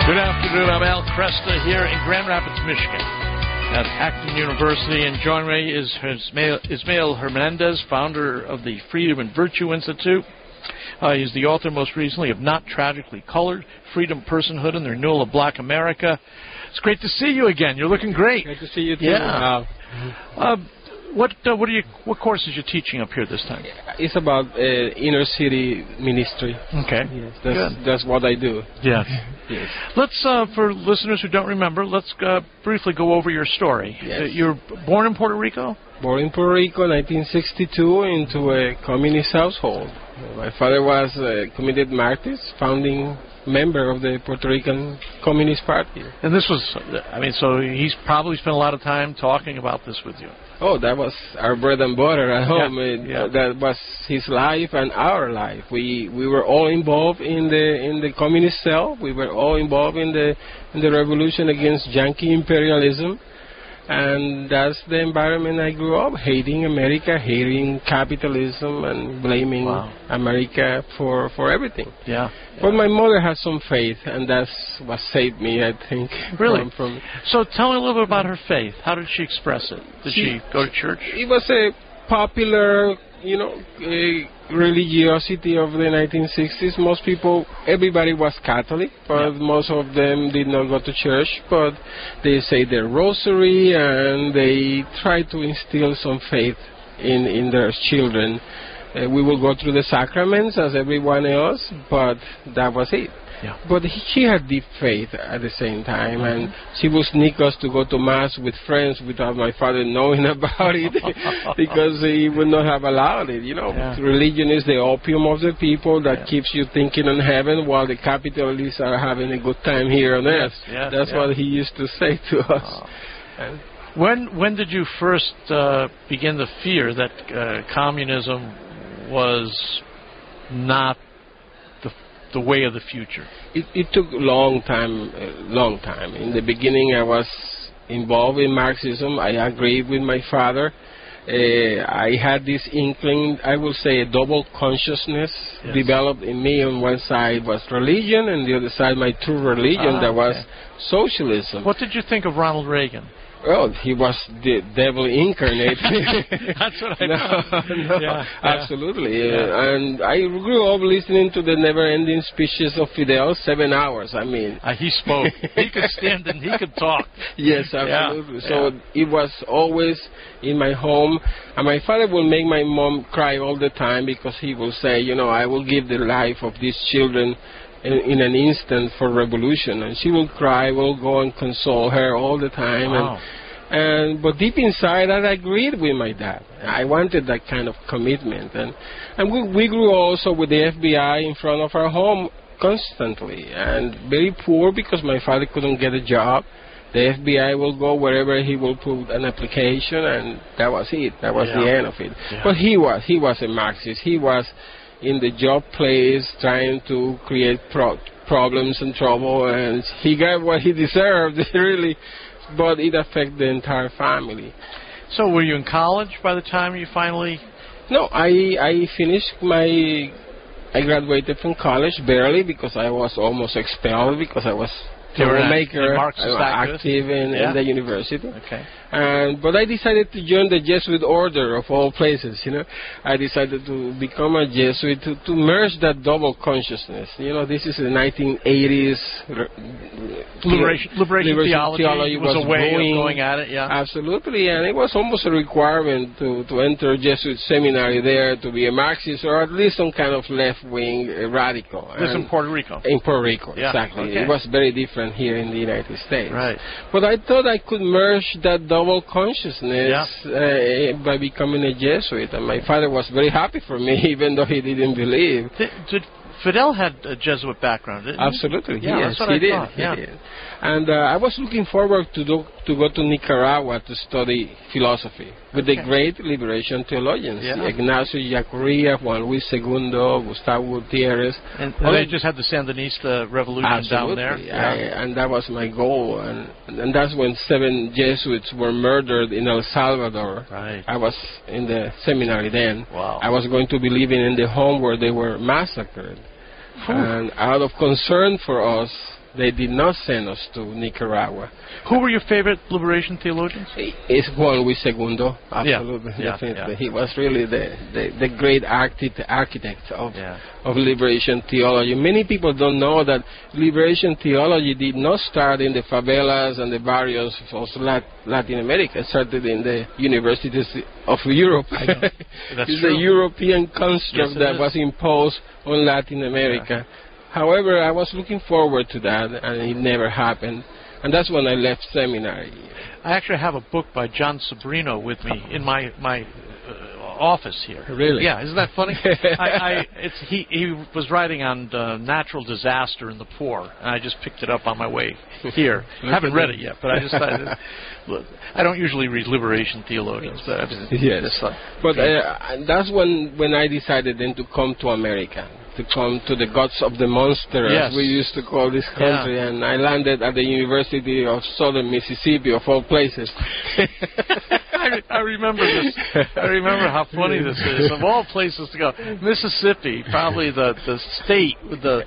Good afternoon. I'm Al Cresta here in Grand Rapids, Michigan at Acton University, and joining me is Ismael Hernandez, founder of the Freedom and Virtue Institute. He's the author most recently of Not Tragically Colored, Freedom, Personhood, and the Renewal of Black America. It's great to see you again. You're looking great. Great to see you too. Yeah. What course is you teaching up here this time? It's about inner city ministry. Okay. Yes, that's what I do. Yes. Yes. Let's, for listeners who don't remember, let's briefly go over your story. Yes. You're born in Puerto Rico? Born in Puerto Rico, 1962, into a communist household. My father was a committed Marxist, founding member of the Puerto Rican Communist Party. And this was, so he's probably spent a lot of time talking about this with you. Oh, that was our bread and butter at home. Yeah. That was his life and our life. We were all involved in the communist cell. We were all involved in the revolution against Yankee imperialism. And that's the environment I grew up, hating America, hating capitalism, and blaming America for everything. Yeah. But my mother had some faith, and that's what saved me, I think. Really? From So tell me a little bit about her faith. How did she express it? Did she go to church? It was a popular, religiosity of the 1960s. Most people, everybody was Catholic, but most of them did not go to church, but they say their rosary and they try to instill some faith in their children. We will go through the sacraments as everyone else, but that was it. Yeah. But she had deep faith at the same time, and she would sneak us to go to Mass with friends without my father knowing about it, because he would not have allowed it. Religion is the opium of the people that keeps you thinking on heaven while the capitalists are having a good time here on earth. That's what he used to say to us. When did you first begin to fear that communism was not the way of the future? It took a long time. In the beginning, I was involved in Marxism. I agreed with my father. I had this inkling, I will say a double consciousness developed in me. On one side was religion, and the other side my true religion, that was socialism. What did you think of Ronald Reagan? Oh, he was the devil incarnate. That's what I know. Absolutely. And I grew up listening to the never-ending speeches of Fidel, 7 hours. He spoke. He could stand and he could talk. Yes, absolutely. So it was always in my home. And my father will make my mom cry all the time, because he will say, I will give the life of these children in an instant for revolution, and she will cry. We'll go and console her all the time. But deep inside, I agreed with my dad. I wanted that kind of commitment, and we grew also with the FBI in front of our home constantly, and very poor because my father couldn't get a job. The FBI will go wherever he will put an application, and that was it. That was the end of it. But he was a Marxist. He was in the job place trying to create problems and trouble, and he got what he deserved, really, but it affected the entire family. So were you in college by the time you finally... No, I finished I graduated from college barely, because I was almost expelled because I was troublemaker, active in the university. Okay. But I decided to join the Jesuit order of all places. I decided to become a Jesuit to merge that double consciousness. This is the 1980s. Liberation theology was a way of going at it. Yeah. Absolutely, and it was almost a requirement to enter Jesuit seminary there to be a Marxist, or at least some kind of left-wing radical. This in Puerto Rico. In Puerto Rico, exactly. Okay. It was very different here in the United States. Right. But I thought I could merge that double consciousness by becoming a Jesuit, and my father was very happy for me, even though he didn't believe. Did Fidel had a Jesuit background, didn't he? Absolutely, yes, he did. He did. And I was looking forward to go to Nicaragua to study philosophy with the great liberation theologians, Ignacio Ellacuría, Juan Luis II, Gustavo Gutierrez. And they just had the Sandinista revolution down there. And that was my goal. And that's when 7 Jesuits were murdered in El Salvador. Right. I was in the seminary then. Wow. I was going to be living in the home where they were massacred. And out of concern for us, They did not send us to Nicaragua. Who were your favorite liberation theologians? It's Juan Luis II, absolutely, definitely. Yeah. He was really the great architect of liberation theology. Many people don't know that liberation theology did not start in the favelas and the barrios of Latin America. It started in the universities of Europe. It's true. a European construct that was imposed on Latin America. However, I was looking forward to that, and it never happened. And that's when I left seminary. I actually have a book by John Sobrino with me in my office here. Really? Yeah, isn't that funny? He was writing on natural disaster in the poor, and I just picked it up on my way here. I haven't read it yet, but I just thought, look, I don't usually read liberation theologians, but I mean, that's when I decided then to come to America, to come to the guts of the monster, as we used to call this country, and I landed at the University of Southern Mississippi, of all places. I remember this. I remember how funny this is. Of all places to go, Mississippi, probably the state with the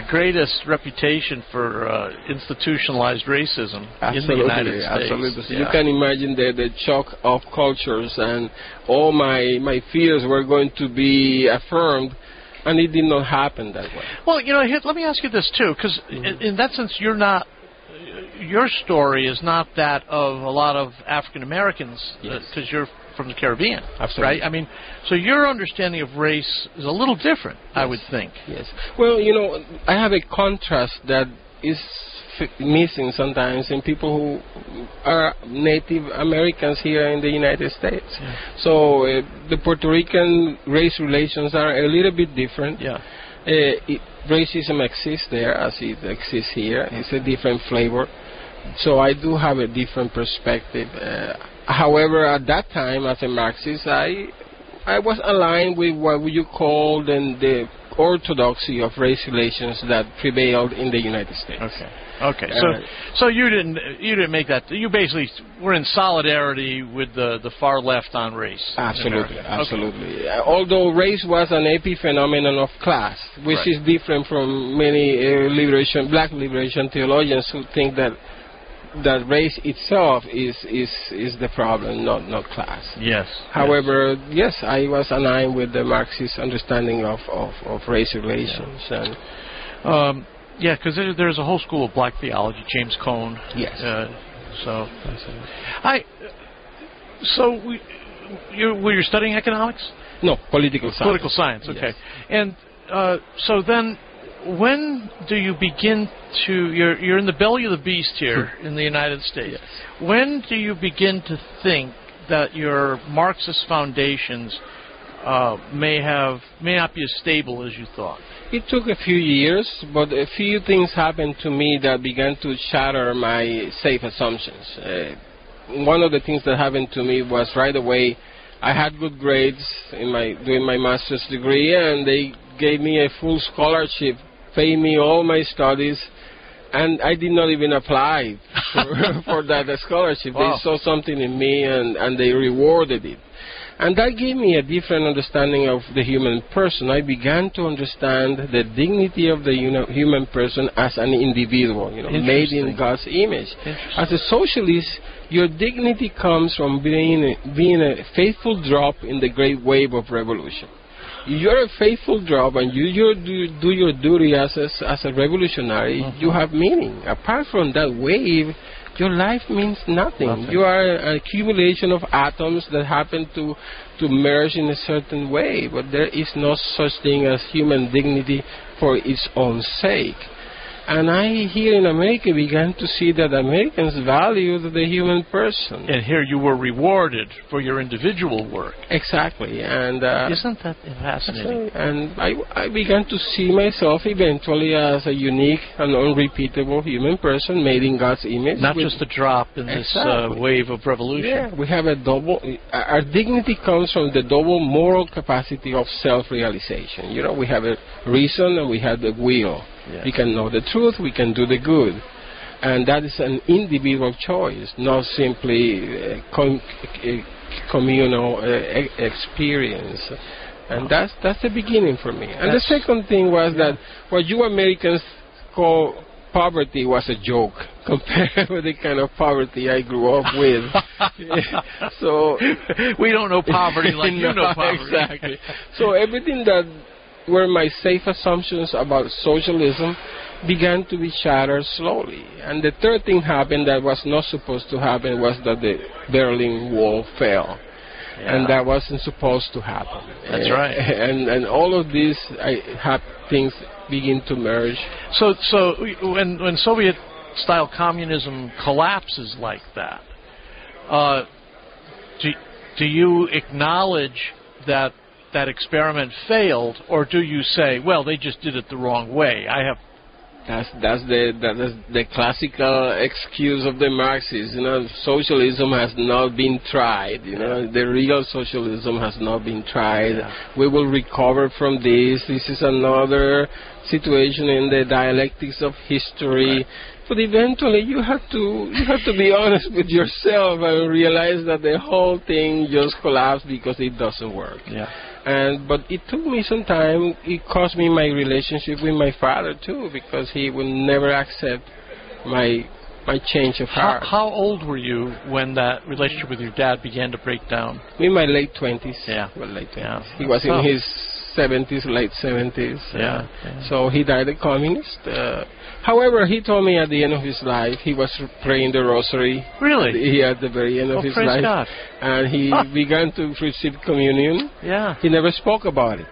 greatest reputation for institutionalized racism in the United States. Absolutely. So you can imagine the shock of cultures, and all my fears were going to be affirmed. And it did not happen that way. Well, let me ask you this, too, because in that sense, your story is not that of a lot of African Americans, because you're from the Caribbean, right? I mean, so your understanding of race is a little different, I would think. Yes. Well, I have a contrast that is missing sometimes in people who are Native Americans here in the United States. Yeah. So the Puerto Rican race relations are a little bit different. Yeah. Racism exists there as it exists here. It's a different flavor. So I do have a different perspective. However, at that time, as a Marxist, I was aligned with what you call then the orthodoxy of race relations that prevailed in the United States. Okay. So you didn't make that. You basically were in solidarity with the far left on race. Absolutely. Although race was an epiphenomenon of class, which is different from many black liberation theologians who think that race itself is the problem, not class. Yes. However, yes, I was aligned with the Marxist understanding of race relations. And because there's a whole school of black theology, James Cone. Yes. Were you studying economics? No, political science. Political science, okay. Yes. And so then, when do you begin to? You're in the belly of the beast here in the United States. Yes. When do you begin to think that your Marxist foundations may not be as stable as you thought? It took a few years, but a few things happened to me that began to shatter my safe assumptions. One of the things that happened to me was right away, I had good grades doing my master's degree, and they gave me a full scholarship, paid me all my studies, and I did not even apply for that scholarship. Wow. They saw something in me, and they rewarded it. And that gave me a different understanding of the human person. I began to understand the dignity of the human person as an individual, made in God's image. As a socialist, your dignity comes from being a faithful drop in the great wave of revolution. You're a faithful drop, and you do your duty as a revolutionary. You have meaning. Apart from that wave, your life means nothing. You are an accumulation of atoms that happen to merge in a certain way, but there is no such thing as human dignity for its own sake. And I, here in America, began to see that Americans value the human person. And here you were rewarded for your individual work. Exactly. And isn't that fascinating? And I began to see myself eventually as a unique and unrepeatable human person made in God's image. Not just a drop in this wave of revolution. Yeah, we have our dignity comes from the double moral capacity of self-realization. We have a reason and we have the will. Yes. We can know the truth, we can do the good. And that is an individual choice, not simply communal experience. And that's the beginning for me. And the second thing was that what you Americans call poverty was a joke compared with the kind of poverty I grew up with. So we don't know poverty like you know poverty. Exactly. So everything that were my safe assumptions about socialism began to be shattered slowly. And the third thing happened that was not supposed to happen was that the Berlin Wall fell. Yeah. And that wasn't supposed to happen. That's right. And all of these things begin to merge. So when Soviet-style communism collapses like that, do you acknowledge that experiment failed, or do you say, well, they just did it the wrong way? That's the classical excuse of the Marxists. Socialism has not been tried. The real socialism has not been tried. Yeah. We will recover from this. This is another situation in the dialectics of history. Right. But eventually, you have to be honest with yourself and realize that the whole thing just collapsed because it doesn't work. Yeah. But it took me some time. It cost me my relationship with my father too, because he would never accept my change of heart. How old were you when that relationship with your dad began to break down? In my late 20s. Yeah. Well, late 20s. Yeah. He was in his 70s, late 70s. Yeah. So he died a communist. However, he told me at the end of his life, he was praying the rosary. Really? At the very end of his praise life. God. And he began to receive communion. Yeah. He never spoke about it.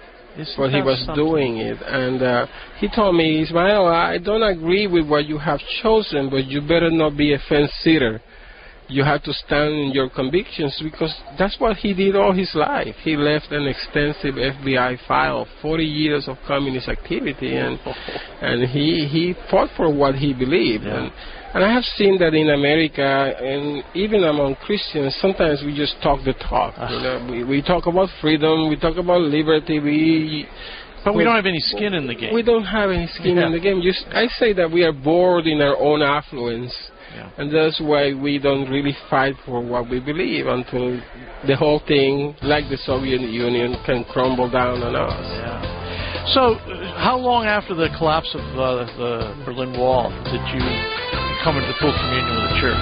But he was doing it. And he told me, Ismael, I don't agree with what you have chosen, but you better not be a fence-sitter. You have to stand in your convictions, because that's what he did all his life. He left an extensive FBI file, 40 years of communist activity, and he fought for what he believed. Yeah. And I have seen that in America, and even among Christians, sometimes we just talk the talk. We talk about freedom, we talk about liberty, but we don't have any skin in the game. We don't have any skin in the game. I say that we are bored in our own affluence. Yeah. And that's why we don't really fight for what we believe until the whole thing, like the Soviet Union, can crumble down on us. Yeah. So, how long after the collapse of the Berlin Wall did you come into full communion with the church?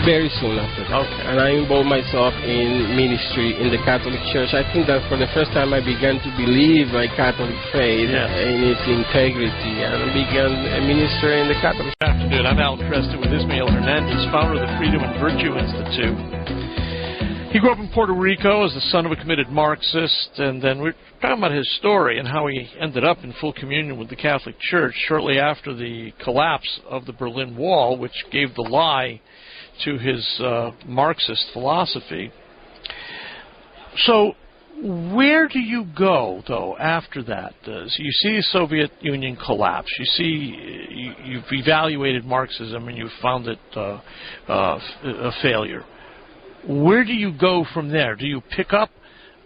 Very soon after that. Okay. And I involved myself in ministry in the Catholic Church. I think that for the first time I began to believe my Catholic faith in its integrity, and began a ministry in the Catholic Church. Good afternoon. I'm Al Creston with Ismael Hernandez, founder of the Freedom and Virtue Institute. He grew up in Puerto Rico as the son of a committed Marxist, and then we're talking about his story and how he ended up in full communion with the Catholic Church shortly after the collapse of the Berlin Wall, which gave the lie to his Marxist philosophy. So where do you go, though, after that? So you see the Soviet Union collapse. You see you've evaluated Marxism and you've found it a failure. Where do you go from there? Do you pick up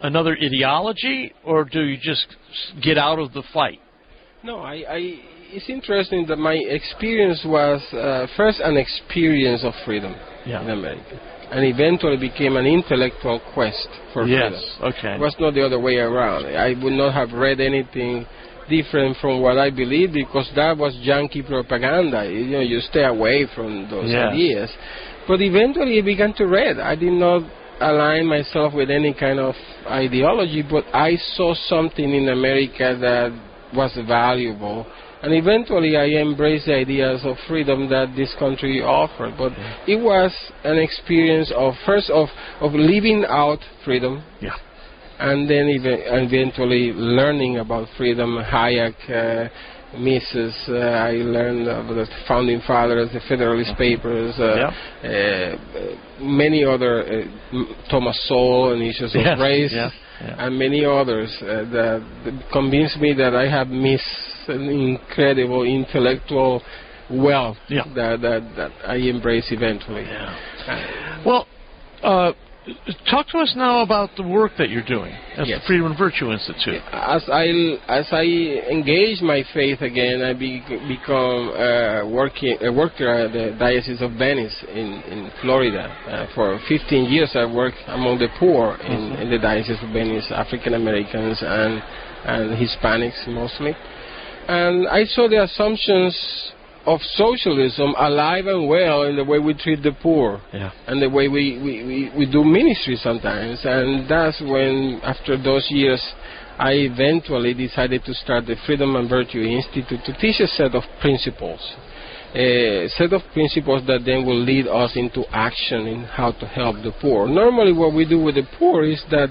another ideology, or do you just get out of the fight? No, it's interesting that my experience was first an experience of freedom in America, and eventually became an intellectual quest for freedom. Okay. It was not the other way around. I would not have read anything different from what I believe, because that was junkie propaganda. You stay away from those ideas. But eventually I began to read. I did not align myself with any kind of ideology, but I saw something in America that was valuable. And eventually I embraced the ideas of freedom that this country offered. But it was an experience of living out freedom. Yeah. And then eventually learning about freedom. Hayek, Mises, I learned about the Founding Fathers, the Federalist Papers, many other, Thomas Sowell and Issues of Race, and many others that convinced me that I have missed an incredible intellectual wealth that I embrace eventually. Well, talk to us now about the work that you're doing at the Freedom and Virtue Institute. As I engage my faith again, I become a worker at the Diocese of Venice in Florida. For 15 years I worked among the poor in the Diocese of Venice, African Americans and Hispanics mostly. And I saw the assumptions of socialism alive and well in the way we treat the poor, and the way we do ministry sometimes. And that's when, after those years, I eventually decided to start the Freedom and Virtue Institute to teach a set of principles. A set of principles that then will lead us into action in how to help the poor. Normally what we do with the poor is that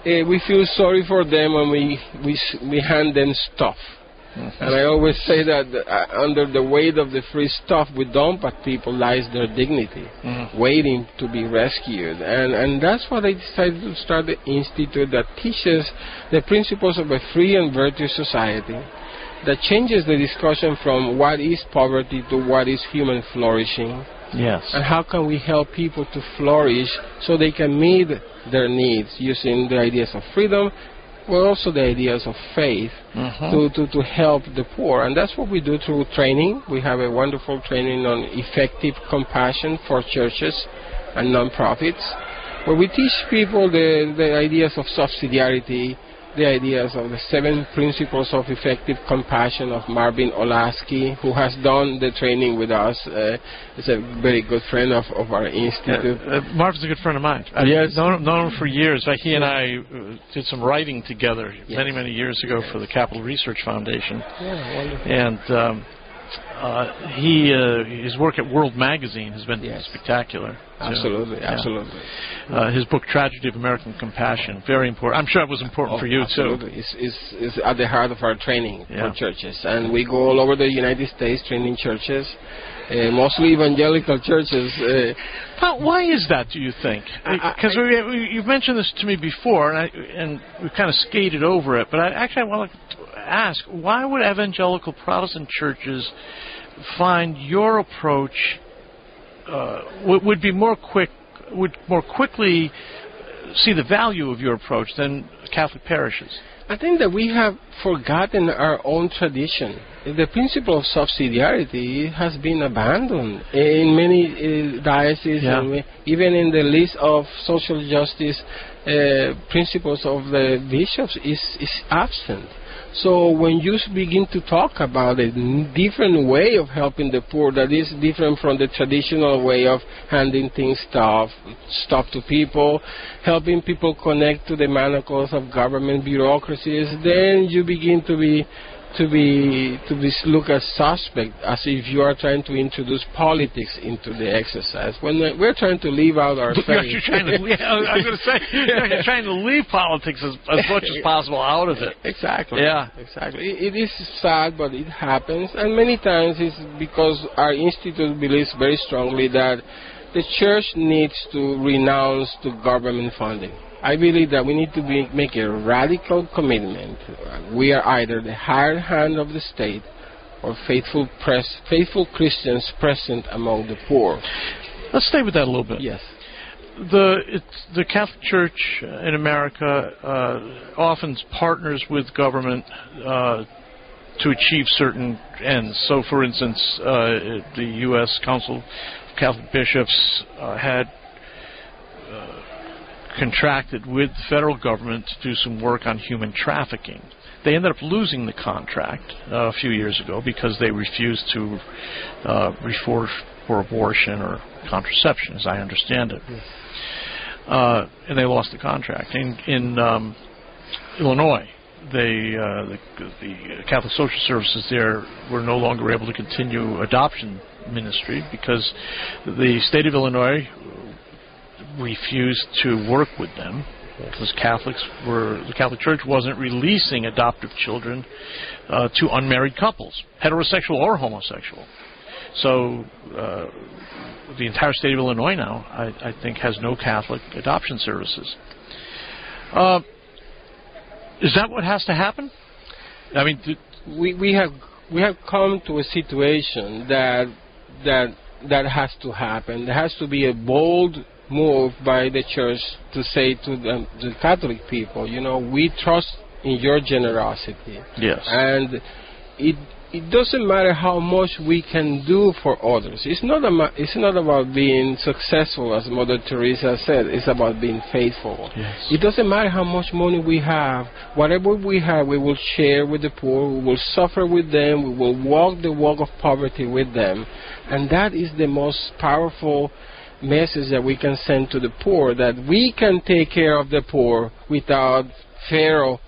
we feel sorry for them and we hand them stuff. And I always say that under the weight of the free stuff we dump at people lies their dignity, waiting to be rescued. And that's why I decided to start the institute that teaches the principles of a free and virtuous society, that changes the discussion from what is poverty to what is human flourishing. Yes. And how can we help people to flourish so they can meet their needs using the ideas of freedom, but also the ideas of faith to help the poor. And that's what we do through training. We have a wonderful training on effective compassion for churches and nonprofits, where we teach people the ideas of subsidiarity, the ideas of the 7 principles of effective compassion of Marvin Olasky, who has done the training with us. Is a very good friend of our institute. Marvin's a good friend of mine. I've known him for years. He and I did some writing together many years ago for the Capital Research Foundation. Yeah, wonderful. And his work at World Magazine has been spectacular. Absolutely, absolutely. His book, Tragedy of American Compassion, very important. I'm sure it was important for you, absolutely. Too. It's at the heart of our training for churches. And we go all over the United States training churches, mostly evangelical churches. Why is that, do you think? Because you've mentioned this to me before, and we've kind of skated over it, but I want to ask, why would evangelical Protestant churches find your approach would more quickly see the value of your approach than Catholic parishes? I think that we have forgotten our own tradition. The principle of subsidiarity has been abandoned in many dioceses, and even in the list of social justice principles of the bishops is absent. So when you begin to talk about a different way of helping the poor that is different from the traditional way of handing stuff to people, helping people connect to the manacles of government bureaucracies, then you begin to be looked as suspect, as if you are trying to introduce politics into the exercise. When we're trying to leave out our faith. You're trying to, I was going to say, you're trying to leave politics as much as possible out of it. Exactly. Yeah. Exactly. It is sad, but it happens, and many times it's because our institute believes very strongly that the church needs to renounce to government funding. I believe that we need to make a radical commitment. We are either the hired hand of the state or faithful Christians present among the poor. Let's stay with that a little bit. Yes. The Catholic Church in America often partners with government to achieve certain ends. So, for instance, the U.S. Council of Catholic Bishops had contracted with the federal government to do some work on human trafficking. They ended up losing the contract a few years ago because they refused to reform for abortion or contraception, as I understand it. Yes. And they lost the contract. In Illinois, the Catholic Social Services there were no longer able to continue adoption ministry because the state of Illinois refused to work with them because the Catholic Church wasn't releasing adoptive children to unmarried couples, heterosexual or homosexual. So the entire state of Illinois now, I think, has no Catholic adoption services. Is that what has to happen? I mean, we have come to a situation that has to happen. There has to be a bold move by the church to say to the Catholic people, we trust in your generosity. Yes. And it doesn't matter how much we can do for others. It's not about being successful, as Mother Teresa said. It's about being faithful. Yes. It doesn't matter how much money we have. Whatever we have, we will share with the poor. We will suffer with them. We will walk the walk of poverty with them. And that is the most powerful message that we can send to the poor, that we can take care of the poor without Pharaoh's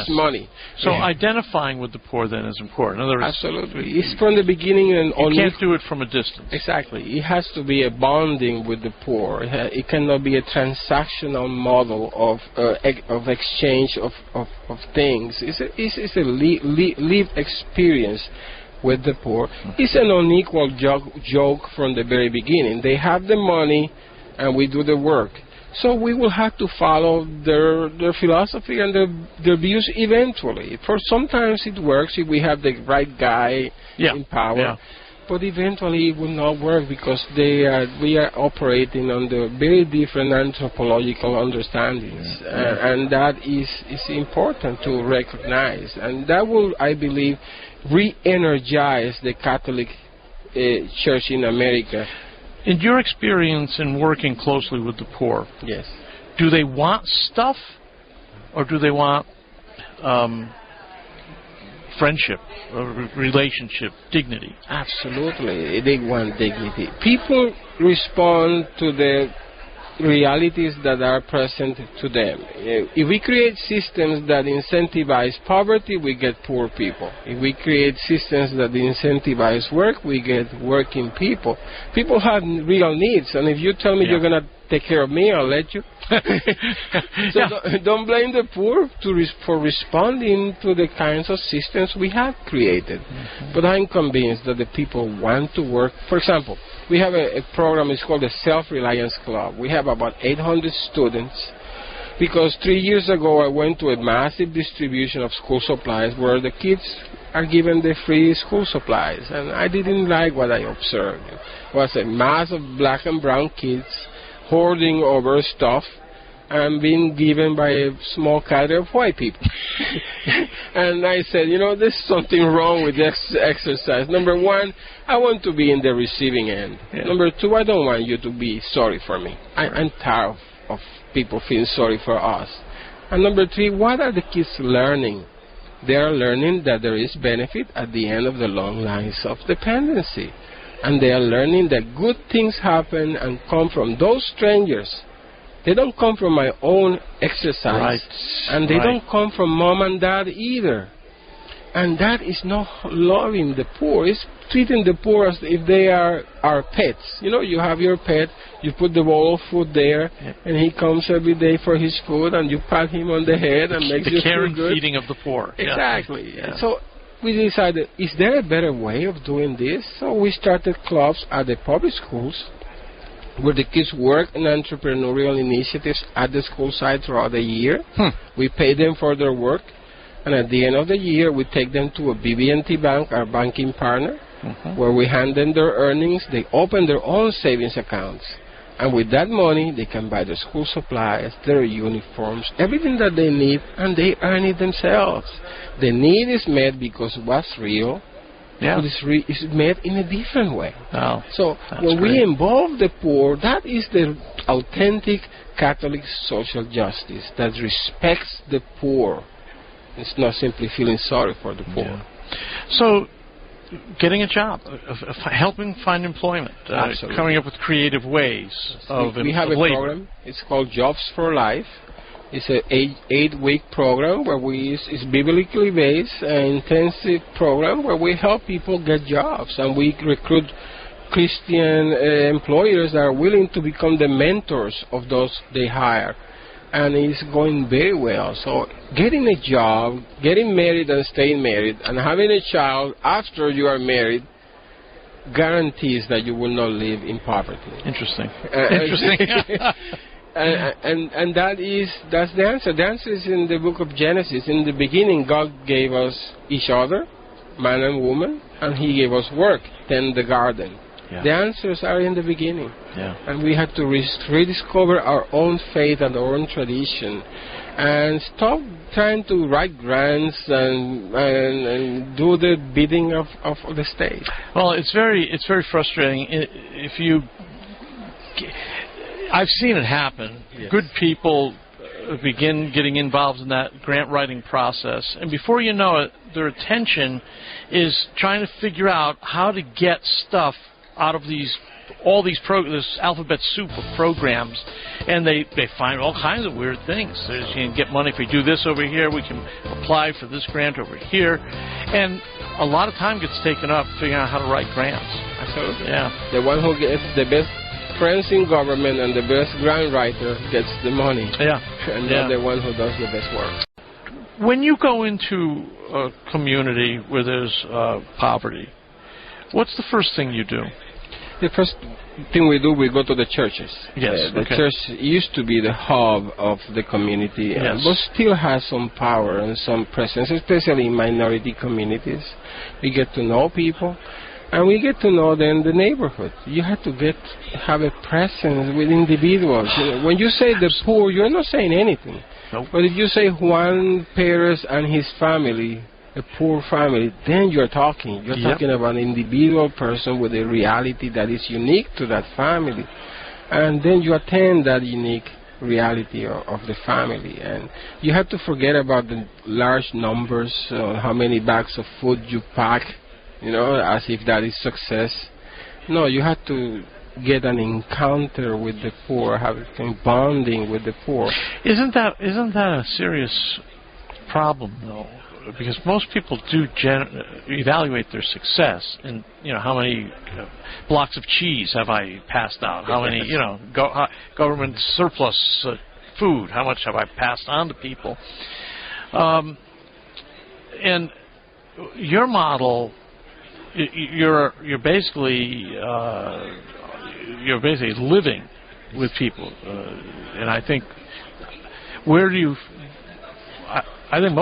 money. So identifying with the poor then is important. In other words, absolutely. It's from the beginning and on. You can't do it from a distance. Exactly. It has to be a bonding with the poor. It cannot be a transactional model of exchange of things. It's a lived experience with the poor. It's an unequal joke from the very beginning. They have the money and we do the work. So we will have to follow their philosophy and their views eventually. For sometimes it works if we have the right guy in power. Yeah. But eventually it will not work because we are operating under very different anthropological understandings. And that is important to recognize. And that will, I believe, re-energize the Catholic Church in America. In your experience in working closely with the poor, yes, do they want stuff or do they want friendship, relationship, dignity? Absolutely, they want dignity. People respond to the realities that are present to them. If we create systems that incentivize poverty, we get poor people. If we create systems that incentivize work, we get working people. People have real needs, and if you tell me you're going to take care of me, I'll let you. So don't blame the poor for responding to the kinds of systems we have created. But I'm convinced that the people want to work. For example, we have a program, it's called the Self-Reliance Club. We have about 800 students because 3 years ago I went to a massive distribution of school supplies where the kids are given the free school supplies, and I didn't like what I observed. It was a mass of black and brown kids hoarding over stuff and being given by a small cadre of white people. And I said, there's something wrong with this exercise. Number one, I want to be in the receiving end. Number two, I don't want you to be sorry for me. I'm tired of people feeling sorry for us. And number three, what are the kids learning? They are learning that there is benefit at the end of the long lines of dependency. And they are learning that good things happen and come from those strangers. They don't come from my own exercise. Right. And they don't come from mom and dad either. And that is not loving the poor. It's treating the poor as if they are our pets. You have your pet, you put the bowl of food there, and he comes every day for his food, and you pat him on the head and makes you feel good. The care and feeding of the poor. Exactly. Yeah. So we decided, is there a better way of doing this? So we started clubs at the public schools where the kids work in entrepreneurial initiatives at the school site throughout the year. We pay them for their work, and at the end of the year, we take them to a BB&T bank, our banking partner, where we hand them their earnings. They open their own savings accounts, and with that money, they can buy their school supplies, their uniforms, everything that they need, and they earn it themselves. The need is met because what's real, what is met in a different way. Oh, so when we involve the poor, that is the authentic Catholic social justice that respects the poor. It's not simply feeling sorry for the poor. Yeah. So getting a job, helping find employment, coming up with creative ways of we have a program. It's called Jobs for Life. It's an 8-week program where it's biblically based, an intensive program where we help people get jobs, and we recruit Christian employers that are willing to become the mentors of those they hire. And it's going very well. So getting a job, getting married and staying married, and having a child after you are married guarantees that you will not live in poverty. Interesting. Interesting. And that's the answer. The answer is in the book of Genesis. In the beginning, God gave us each other, man and woman, and He gave us work, tend the garden. Yeah. The answers are in the beginning. Yeah. And we had to rediscover our own faith and our own tradition. and stop trying to write grants and do the bidding of the state. Well, it's very frustrating. I've seen it happen. Yes. Good people begin getting involved in that grant writing process, and before you know it, their attention is trying to figure out how to get stuff out of this alphabet soup of programs, and they find all kinds of weird things. You can get money if we do this over here, we can apply for this grant over here, and a lot of time gets taken up figuring out how to write grants. Absolutely. Yeah. The one who gets the best friends in government and the best grant writer gets the money. Yeah. And not the one who does the best work. When you go into a community where there's poverty, what's the first thing you do? The first thing we do, we go to the churches. Yes. The church used to be the hub of the community, but still has some power and some presence, especially in minority communities. We get to know people, and we get to know then the neighborhood. You have to have a presence with individuals. When you say the poor, you're not saying anything. Nope. But if you say Juan Perez and his family, a poor family, then you're talking. You're talking about an individual person with a reality that is unique to that family. And then you attend that unique reality of the family. And you have to forget about the large numbers, how many bags of food you pack, as if that is success. No, you have to get an encounter with the poor, have a bonding with the poor. Isn't that a serious problem, though? Because most people do evaluate their success, and how many blocks of cheese have I passed out? How many government surplus food? How much have I passed on to people? And your model, you're basically living with people, and I think I think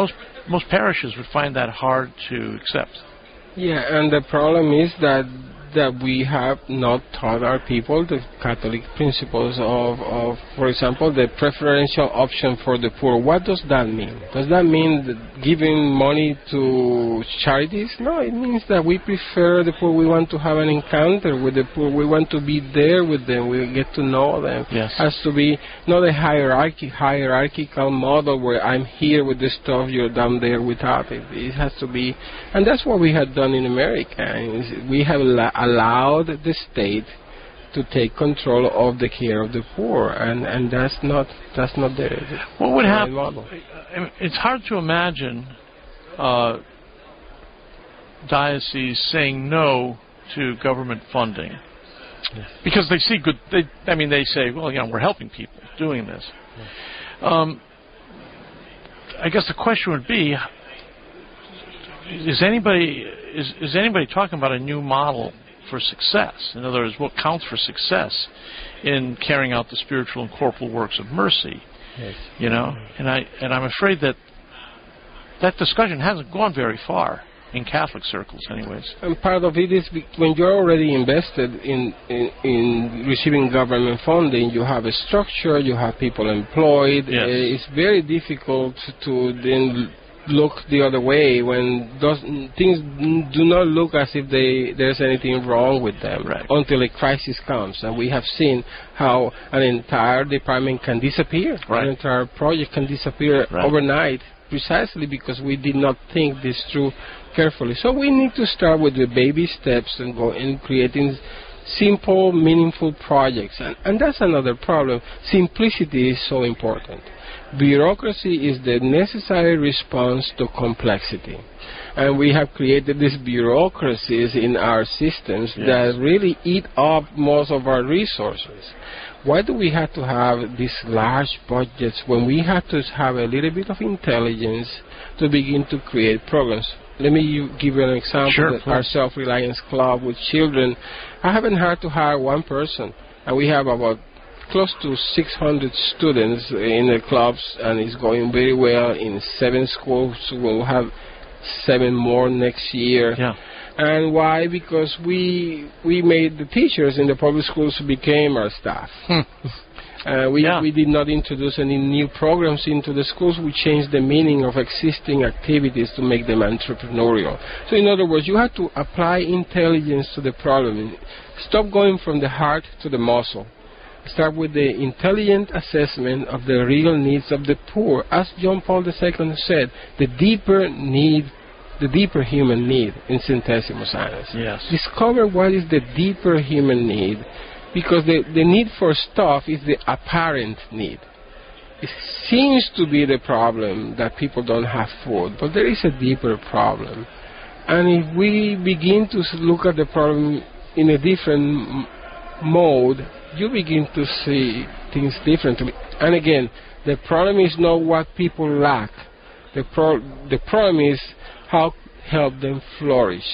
most parishes would find that hard to accept. Yeah, and the problem is that we have not taught our people the Catholic principles of, for example, the preferential option for the poor. What does that mean? Does that mean that giving money to charities? No, it means that we prefer the poor. We want to have an encounter with the poor. We want to be there with them. We get to know them. Yes. It has to be not a hierarchical model where I'm here with the stuff, you're down there without it. It has to be, and that's what we had done in America. We have allowed the state to take control of the care of the poor, and that's not the what would happen model. It's hard to imagine dioceses saying no to government funding, because they see they say, well, we're helping people doing this. I guess the question would be, is anybody talking about a new model for success? In other words, what counts for success in carrying out the spiritual and corporal works of mercy? Yes. And I'm afraid that discussion hasn't gone very far in Catholic circles, anyways. And part of it is when you're already invested in receiving government funding, you have a structure, you have people employed. Yes. It's very difficult to then look the other way when those things do not look as if there's anything wrong with them, right, until a crisis comes. And we have seen how an entire department can disappear, right, an entire project can disappear, right, overnight, precisely because we did not think this through carefully. So we need to start with the baby steps and go in creating simple, meaningful projects. And that's another problem. Simplicity is so important. Bureaucracy is the necessary response to complexity. And we have created these bureaucracies in our systems, yes, that really eat up most of our resources. Why do we have to have these large budgets when we have to have a little bit of intelligence to begin to create programs? Let me give you an example. Sure, our Self-Reliance Club with children, I haven't had to hire one person, and we have about close to 600 students in the clubs, and it's going very well in 7 schools. We'll have 7 more next year. Yeah. And why? Because we made the teachers in the public schools became our staff. We did not introduce any new programs into the schools. We changed the meaning of existing activities to make them entrepreneurial. So in other words, you have to apply intelligence to the problem. Stop going from the heart to the muscle. Start with the intelligent assessment of the real needs of the poor. As John Paul II said, the deeper human need in centesimus annus. Yes. Discover what is the deeper human need, because the need for stuff is the apparent need. It seems to be the problem that people don't have food, but there is a deeper problem. And if we begin to look at the problem in a different mode, you begin to see things differently. And again, the problem is not what people lack. The problem is how help them flourish,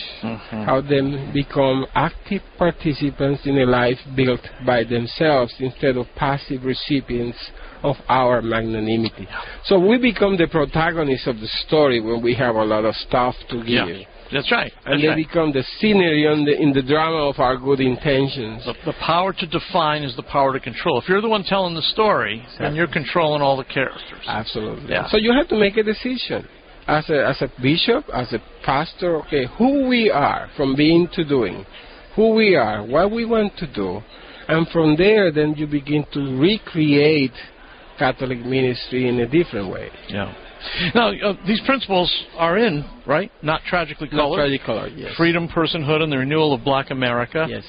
how them become active participants in a life built by themselves instead of passive recipients of our magnanimity. So we become the protagonists of the story when we have a lot of stuff to give. Yeah. That's right. And they become the scenery in the drama of our good intentions. The power to define is the power to control. If you're the one telling the story, then you're controlling all the characters. Absolutely. Yeah. So you have to make a decision. As a bishop, as a pastor, okay, who we are from being to doing, who we are, what we want to do, and from there then you begin to recreate Catholic ministry in a different way. Yeah. Now, these principles are in, right? Not tragically colored. Not tragically colored, yes. Freedom, personhood, and the renewal of Black America. Yes.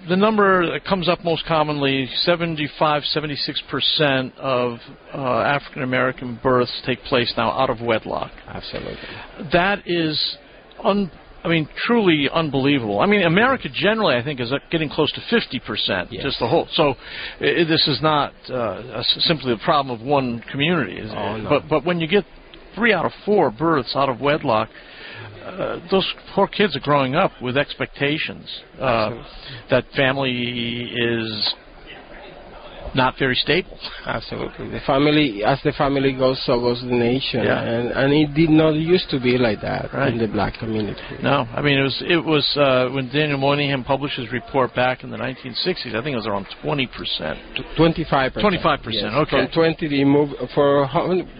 The number that comes up most commonly, 75-76% of African American births take place now out of wedlock. Absolutely. That is, truly unbelievable. America generally, I think, is getting close to 50%, yes. Just the whole. So this is not simply the problem of one community. No. But when you get 3 out of 4 births out of wedlock, those poor kids are growing up with expectations that family is not very stable. Absolutely. The family, as the family goes, so goes the nation. Yeah. And it did not used to be like that in the Black community. No, it was when Daniel Moynihan published his report back in the 1960s. I think it was around 20%. 25%. 25%. Yes. Okay. From 20, they moved for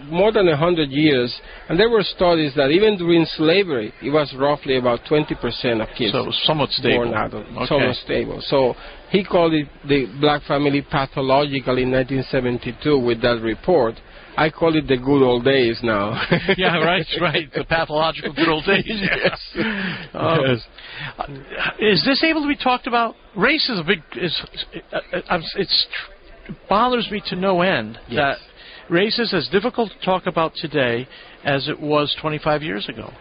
more than 100 years, and there were studies that even during slavery, it was roughly about 20% of kids. So it was somewhat stable. Born out of somewhat stable. So he called it the Black family pathological in 1972 with that report. I call it the good old days now. Yeah, right. The pathological good old days. Yes. Yes. Is this able to be talked about? Race is a big. It bothers me to no end that race is as difficult to talk about today as it was 25 years ago.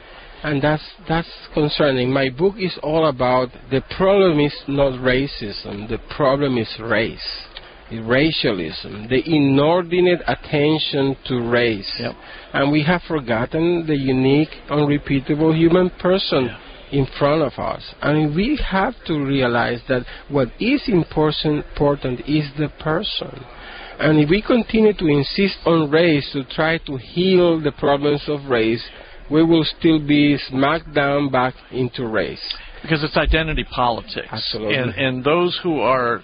And that's concerning. My book is all about the problem is not racism. The problem is race, racialism, the inordinate attention to race. Yep. And we have forgotten the unique, unrepeatable human person in front of us. And we have to realize that what is important is the person. And if we continue to insist on race to try to heal the problems of race, we will still be smacked down back into race. Because it's identity politics. Absolutely. And those who are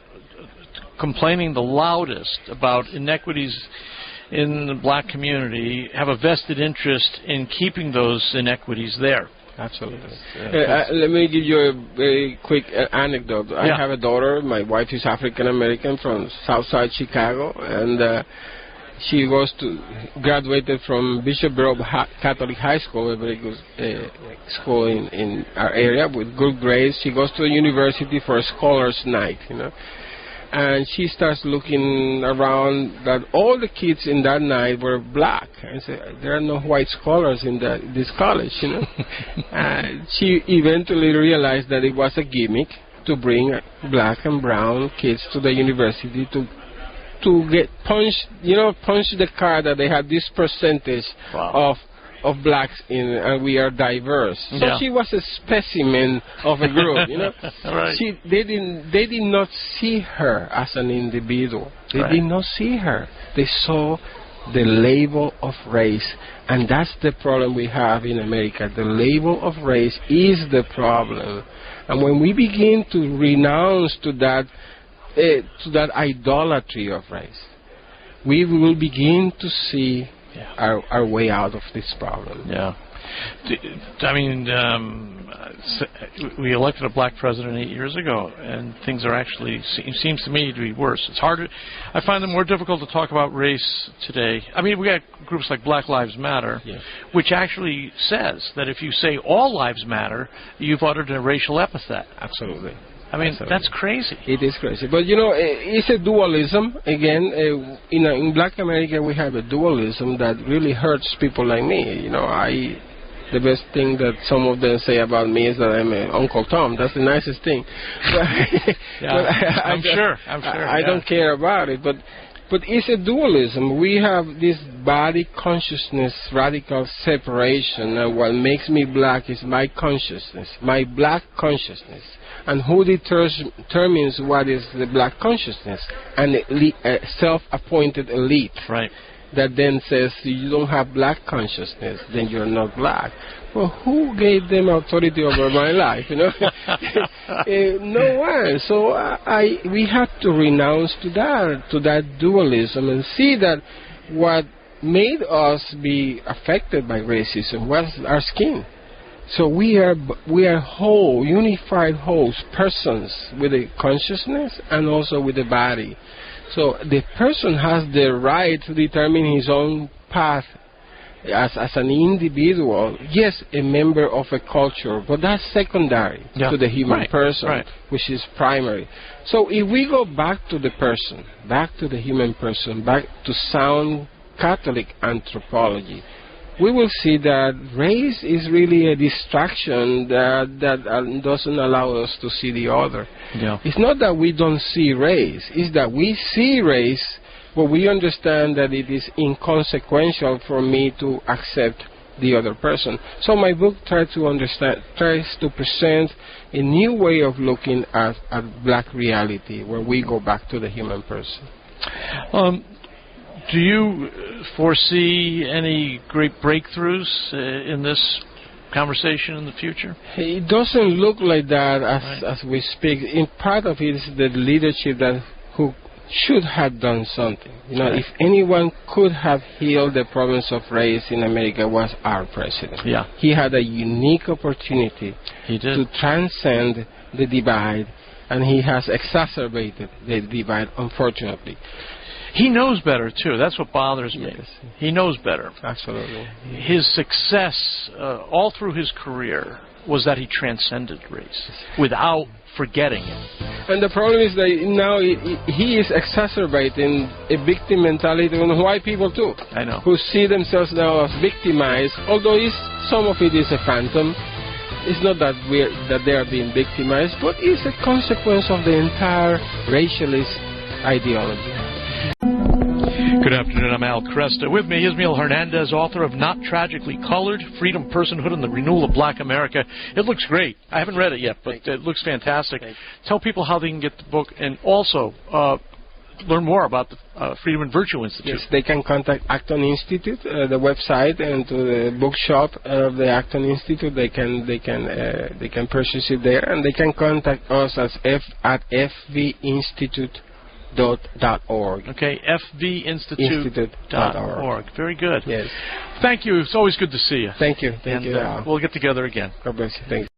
complaining the loudest about inequities in the Black community have a vested interest in keeping those inequities there. Absolutely. Let me give you a very quick anecdote. I have a daughter. My wife is African American from Southside Chicago, and she graduated from Bishop Barrow Catholic High School, a very good school in our area with good grades. She goes to a university for a scholar's night, and she starts looking around that all the kids in that night were Black, and said, there are no white scholars in this college, And she eventually realized that it was a gimmick to bring Black and brown kids to the university to get punch the card that they had this percentage of Blacks in, and we are diverse. So she was a specimen of a group, Right. They did not see her as an individual. They did not see her. They saw the label of race, and that's the problem we have in America. The label of race is the problem, and when we begin to renounce to that to that idolatry of race, we will begin to see our way out of this problem. Yeah. I mean, we elected a black president 8 years ago, and things are actually, seems to me, to be worse. It's harder. I find it more difficult to talk about race today. I mean, we got groups like Black Lives Matter, which actually says that if you say all lives matter, you've uttered a racial epithet. Absolutely. I mean, that's crazy. It is crazy. But, you know, it's a dualism. Again, in Black America, we have a dualism that really hurts people like me. You know, the best thing that some of them say about me is that I'm Uncle Tom. That's the nicest thing. But, I'm sure. I don't care about it. But it's a dualism. We have this body consciousness, radical separation. And what makes me black is my consciousness, my black consciousness. And who determines what is the black consciousness? A self-appointed elite. Right. That then says, you don't have black consciousness, then you're not black. Well, who gave them authority over my life, you know? No one. So we have to renounce to that dualism and see that what made us be affected by racism was our skin. So we are whole, unified wholes, persons with a consciousness and also with the body. So the person has the right to determine his own path as an individual. Yes, a member of a culture, but that's secondary to the human person, which is primary. So if we go back to the person, back to the human person, back to sound Catholic anthropology, we will see that race is really a distraction that doesn't allow us to see the other. Yeah. It's not that we don't see race, it's that we see race, but we understand that it is inconsequential for me to accept the other person. So my book tries to present a new way of looking at black reality, where we go back to the human person. Do you foresee any great breakthroughs in this conversation in the future? It doesn't look like that as we speak. In part of it is the leadership who should have done something. You know, if anyone could have healed the problems of race in America, was our president. Yeah. He had a unique opportunity to transcend the divide, and he has exacerbated the divide, unfortunately. He knows better, too. That's what bothers me. Yes. He knows better. Absolutely. His success all through his career was that he transcended race without forgetting it. And the problem is that now he is exacerbating a victim mentality on white people, too. I know. Who see themselves now as victimized, although some of it is a phantom. It's not that they are being victimized, but it's a consequence of the entire racialist ideology. Good afternoon, I'm Al Cresta. With me, Ismael Hernandez, author of Not Tragically Colored, Freedom, Personhood, and the Renewal of Black America. It looks great. I haven't read it yet, but it looks fantastic. Tell people how they can get the book, and also learn more about the Freedom and Virtue Institute. Yes, they can contact Acton Institute, the website, and to the bookshop of the Acton Institute. They can purchase it there, and they can contact us at fvinstitute.org. Okay, fvinstitute.org. Very good. Yes. Thank you. It's always good to see you. Thank you. Thank you. We'll get together again. God bless you. Thank you.